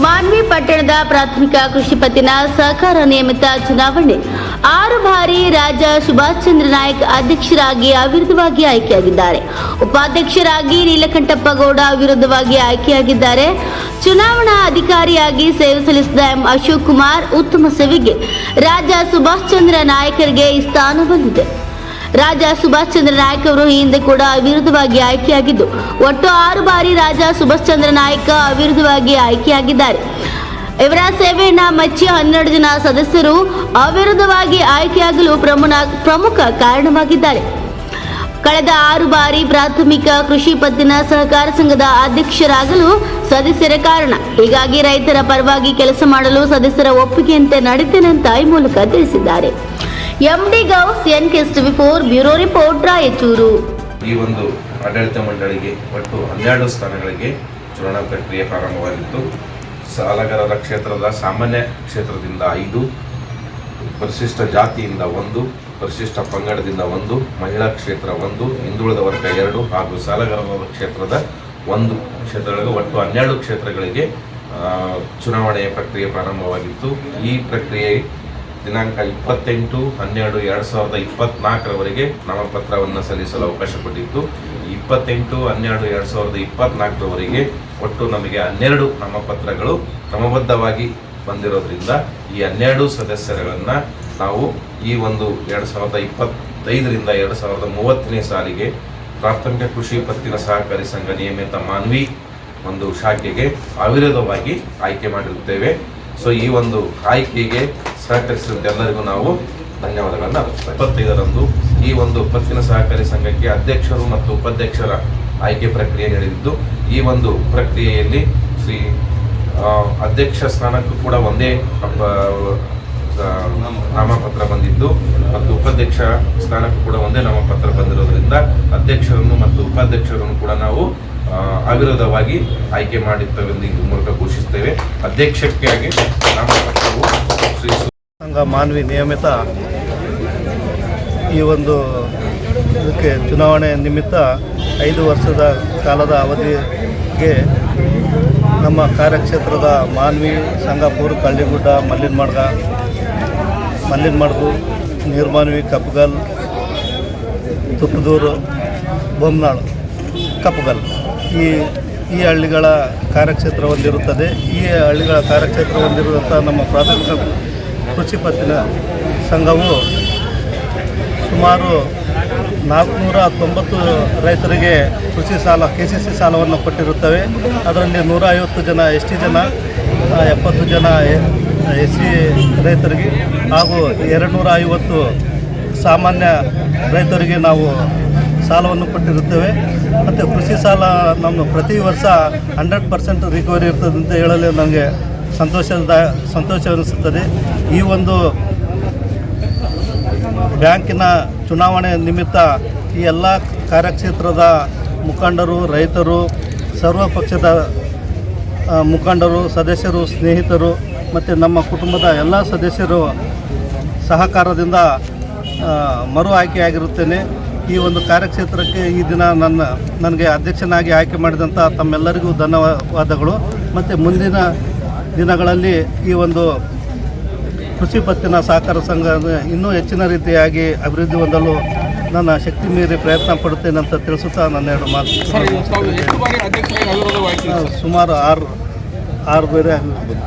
ಮಾನ್ವಿ ಪಟ್ಟಣದ ಪ್ರಾಥಮಿಕ ಕೃಷಿ ಪತ್ತಿನ ಸಹಕಾರ ನಿಯಮಿತ ಚುನಾವಣೆ 6 ಬಾರಿ ರಾಜ ಸುಭಾಷ್ ಚಂದ್ರ ನಾಯಕ್ ಅಧ್ಯಕ್ಷರಾಗಿ ಅವಿರೋಧವಾಗಿ ಆಯ್ಕೆಯಾಗಿದ್ದಾರೆ. ಉಪಾಧ್ಯಕ್ಷರಾಗಿ ನೀಲಕಂಠಪ್ಪ ಗೌಡ ಅವಿರೋಧವಾಗಿ ಆಯ್ಕೆಯಾಗಿದ್ದಾರೆ. ಚುನಾವಣಾ ಅಧಿಕಾರಿಯಾಗಿ ಸೇವೆ ಸಲ್ಲಿಸಿದ ಎಂ ಅಶೋಕ್ ಕುಮಾರ್ ಉತ್ತಮ ಸೇವೆಗೆ ರಾಜ ಸುಭಾಷ್ ಚಂದ್ರ ನಾಯಕರಿಗೆ ಈ ಸ್ಥಾನ ಬಂದಿದೆ. ರಾಜ ಸುಭಾಷ್ ಚಂದ್ರ ನಾಯಕ್ ಅವರು ಈ ಹಿಂದೆ ಕೂಡ ಅವಿರೋಧವಾಗಿ ಆಯ್ಕೆಯಾಗಿದ್ದು ಒಟ್ಟು 6 ಬಾರಿ ರಾಜ ಸುಭಾಷ್ ಚಂದ್ರ ನಾಯಕ್ ಅವಿರೋಧವಾಗಿ ಆಯ್ಕೆಯಾಗಿದ್ದಾರೆ. ಇವರ ಸೇವೆಯನ್ನ ಮೆಚ್ಚಿ 12 ಜನ ಸದಸ್ಯರು ಅವಿರೋಧವಾಗಿ ಆಯ್ಕೆಯಾಗಲು ಪ್ರಮುಖ ಕಾರಣವಾಗಿದ್ದಾರೆ. ಕಳೆದ 6 ಬಾರಿ ಪ್ರಾಥಮಿಕ ಕೃಷಿ ಪತ್ತಿನ ಸಹಕಾರ ಸಂಘದ ಅಧ್ಯಕ್ಷರಾಗಲು ಸದಸ್ಯರ ಕಾರಣ. ಹೀಗಾಗಿ ರೈತರ ಪರವಾಗಿ ಕೆಲಸ ಮಾಡಲು ಸದಸ್ಯರ ಒಪ್ಪಿಗೆಯಂತೆ ನಡೀತೇನೆ ಅಂತ ಈ ಮೂಲಕ ತಿಳಿಸಿದ್ದಾರೆ. MD Ghouse NK24 bureau report Raichur. ಈ ಒಂದು ಆಡಳಿತ ಮಂಡಳಿಗೆ ಒಟ್ಟು 12 ಸ್ಥಾನಗಳಿಗೆ ಚುನಾವಣಾ ಪ್ರಕ್ರಿಯೆ ಪ್ರಾರಂಭವಾಗಿತ್ತು. ಸಾಲಗಾರರ ಕ್ಷೇತ್ರದ ಸಾಮಾನ್ಯ ಕ್ಷೇತ್ರದಿಂದ 5, ಪರಿಶಿಷ್ಟ ಜಾತಿಯಿಂದ 1, ಪರಿಶಿಷ್ಟ ಪಂಗಡದಿಂದ 1, ಮಹಿಳಾ ಕ್ಷೇತ್ರ 1, ಹಿಂದುಳಿದ ವರ್ಗ 2 ಹಾಗೂ ಸಾಲಗಾರರ ಕ್ಷೇತ್ರದ 1 ಕ್ಷೇತ್ರಗಳಿಗೆ ಒಟ್ಟು 12 ಕ್ಷೇತ್ರಗಳಿಗೆ ಚುನಾವಣೆಯ ಪ್ರಕ್ರಿಯೆ ಪ್ರಾರಂಭವಾಗಿತ್ತು. ಈ ಪ್ರಕ್ರಿಯೆ ದಿನಾಂಕ 28/12/2024 ನಾಮಪತ್ರವನ್ನು ಸಲ್ಲಿಸಲು ಅವಕಾಶ ಕೊಟ್ಟಿತ್ತು. 28/12/2024 ಒಟ್ಟು ನಮಗೆ 12 ನಾಮಪತ್ರಗಳು ಕ್ರಮಬದ್ಧವಾಗಿ ಬಂದಿರೋದ್ರಿಂದ ಈ 12 ಸದಸ್ಯರುಗಳನ್ನು ನಾವು ಈ ಒಂದು 2025ರಿಂದ 2030ನೇ ಸಾಲಿಗೆ ಪ್ರಾಥಮಿಕ ಕೃಷಿ ಪತ್ತಿನ ಸಹಕಾರಿ ಸಂಘ ನಿಯಮಿತ ಮಾನ್ವಿ ಒಂದು ಶಾಖೆಗೆ ಅವಿರೋಧವಾಗಿ ಆಯ್ಕೆ ಮಾಡಿರುತ್ತೇವೆ. ಸೊ ಈ ಒಂದು ಆಯ್ಕೆಗೆ ಸಹಕರಿಸಿದಂತೆ ಎಲ್ಲರಿಗೂ ನಾವು ಧನ್ಯವಾದಗಳನ್ನು ಅರ್ಪಿಸ್ತೇವೆ. 25ರಂದು ಈ ಒಂದು ಪತ್ತಿನ ಸಹಕಾರಿ ಸಂಘಕ್ಕೆ ಅಧ್ಯಕ್ಷರು ಮತ್ತು ಉಪಾಧ್ಯಕ್ಷರ ಆಯ್ಕೆ ಪ್ರಕ್ರಿಯೆ ನಡೆದಿದ್ದು, ಈ ಒಂದು ಪ್ರಕ್ರಿಯೆಯಲ್ಲಿ ಅಧ್ಯಕ್ಷ ಸ್ಥಾನಕ್ಕೂ ಕೂಡ ಒಂದೇ ನಾಮಪತ್ರ ಬಂದಿದ್ದು ಮತ್ತು ಉಪಾಧ್ಯಕ್ಷ ಸ್ಥಾನಕ್ಕೂ ಕೂಡ ಒಂದೇ ನಾಮಪತ್ರ ಬಂದಿರೋದ್ರಿಂದ ಅಧ್ಯಕ್ಷರನ್ನು ಮತ್ತು ಉಪಾಧ್ಯಕ್ಷರನ್ನು ಕೂಡ ನಾವು ಅವಿರೋಧವಾಗಿ ಆಯ್ಕೆ ಮಾಡಿದ್ದೇವೆಂದು ಈ ಮೂಲಕ ಘೋಷಿಸುತ್ತೇವೆ. ಅಧ್ಯಕ್ಷಕ್ಕಾಗಿ ನಾಮಪತ್ರವು ಸಂಘ ಮಾನ್ವಿ ನಿಯಮಿತ ಈ ಒಂದು ಇದಕ್ಕೆ ಚುನಾವಣೆ ನಿಮಿತ್ತ 5 ವರ್ಷದ ಕಾಲದ ಅವಧಿಗೆ ನಮ್ಮ ಕಾರ್ಯಕ್ಷೇತ್ರದ ಮಾನ್ವಿ, ಸಂಗಾಪುರ, ಕಳ್ಳಿಗುಡ್ಡ, ಮಲ್ಲಿನಮಡ್ಗು, ನೀರ್ಮಾನ್ವಿ, ಕಪ್ಪಗಲ್, ತುಪ್ಪದೂರು, ಬೊಮ್ಮನಾಳು, ಕಪ್ಪಗಲ್ ಈ ಹಳ್ಳಿಗಳ ಕಾರ್ಯಕ್ಷೇತ್ರ ಹೊಂದಿರುತ್ತದೆ. ಈ ಹಳ್ಳಿಗಳ ಕಾರ್ಯಕ್ಷೇತ್ರ ಹೊಂದಿರುವಂಥ ನಮ್ಮ ಪ್ರಾಥಮಿಕ ಕೃಷಿ ಪತ್ತಿನ ಸಂಘವು ಸುಮಾರು 490 ರೈತರಿಗೆ ಕೃಷಿ ಸಾಲ KCC ಸಾಲವನ್ನು ಕೊಟ್ಟಿರುತ್ತವೆ. ಅದರಲ್ಲಿ 150 ಜನ ST ಜನ, 70 ಜನ SC ರೈತರಿಗೆ ಹಾಗೂ 250 ಸಾಮಾನ್ಯ ರೈತರಿಗೆ ನಾವು ಸಾಲವನ್ನು ಕೊಟ್ಟಿರುತ್ತೇವೆ. ಮತ್ತು ಕೃಷಿ ಸಾಲ ನಮ್ಮ ಪ್ರತಿ ವರ್ಷ 100% ರಿಕವರಿ ಇರ್ತದೆ ಅಂತ ಹೇಳಲು ನನಗೆ ಸಂತೋಷವೆನಿಸುತ್ತದೆ. ಈ ಒಂದು ಬ್ಯಾಂಕಿನ ಚುನಾವಣೆ ನಿಮಿತ್ತ ಈ ಎಲ್ಲ ಕಾರ್ಯಕ್ಷೇತ್ರದ ಮುಖಂಡರು, ರೈತರು, ಸರ್ವ ಪಕ್ಷದ ಮುಖಂಡರು, ಸದಸ್ಯರು, ಸ್ನೇಹಿತರು ಮತ್ತು ನಮ್ಮ ಕುಟುಂಬದ ಎಲ್ಲ ಸದಸ್ಯರು ಸಹಕಾರದಿಂದ ಮರು ಆಯ್ಕೆಯಾಗಿರುತ್ತೇನೆ. ಈ ಒಂದು ಕಾರ್ಯಕ್ಷೇತ್ರಕ್ಕೆ ಈ ದಿನ ನನಗೆ ಅಧ್ಯಕ್ಷನಾಗಿ ಆಯ್ಕೆ ಮಾಡಿದಂಥ ತಮ್ಮೆಲ್ಲರಿಗೂ ಧನ್ಯವಾದಗಳು. ಮತ್ತು ಮುಂದಿನ ದಿನಗಳಲ್ಲಿ ಈ ಒಂದು ಕೃಷಿ ಪತ್ತಿನ ಸಹಕಾರ ಸಂಘ ಇನ್ನೂ ಹೆಚ್ಚಿನ ರೀತಿಯಾಗಿ ಅಭಿವೃದ್ಧಿ ಹೊಂದಲು ನನ್ನ ಶಕ್ತಿ ಮೀರಿ ಪ್ರಯತ್ನ ಪಡುತ್ತೇನೆ ಅಂತ ತಿಳಿಸುತ್ತಾ ನನ್ನ 2 ಮಾತು. ಸುಮಾರು 6 ಬೇರೆ ಆಗಿರ್ಬೋದು.